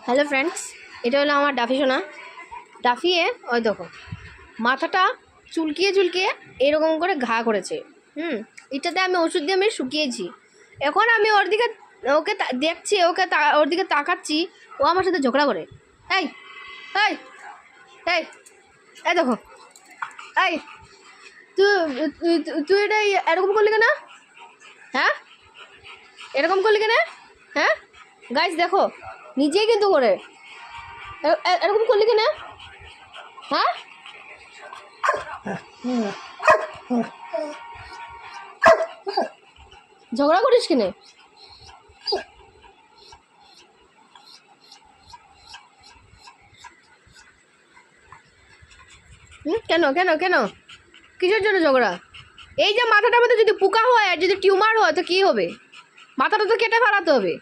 Hello friends, এটা হলো আমার ডাফি সোনা। ডাফিয়ে ওই দেখো মাথাটা চুলকিয়ে চুলকিয়ে এরকম করে ঘা করেছে। এটাতে আমি ওষুধ দিয়ে আমি শুকিয়েছি। এখন আমি ওর দিকে ওকে দেখছি, ওর দিকে তাকাচ্ছি, ও আমার সাথে ঝগড়া করে। এই এই এই এই দেখো, এই তুই তুই এটা এরকম করলি কেন? হ্যাঁ, এরকম করলি কেন? হ্যাঁ গাইস দেখো, নিজেই কিন্তু করে এরকম করলি কেন? হ্যাঁ, ঝগড়া করিস কিনে? কেন কেন কেন কিসের জন্য ঝগড়া? এই যে মাথাটার মধ্যে যদি পোকা হয় আর যদি টিউমার হয় তো কি হবে? মাথাটা তো কেটে ফেলাতে হবে।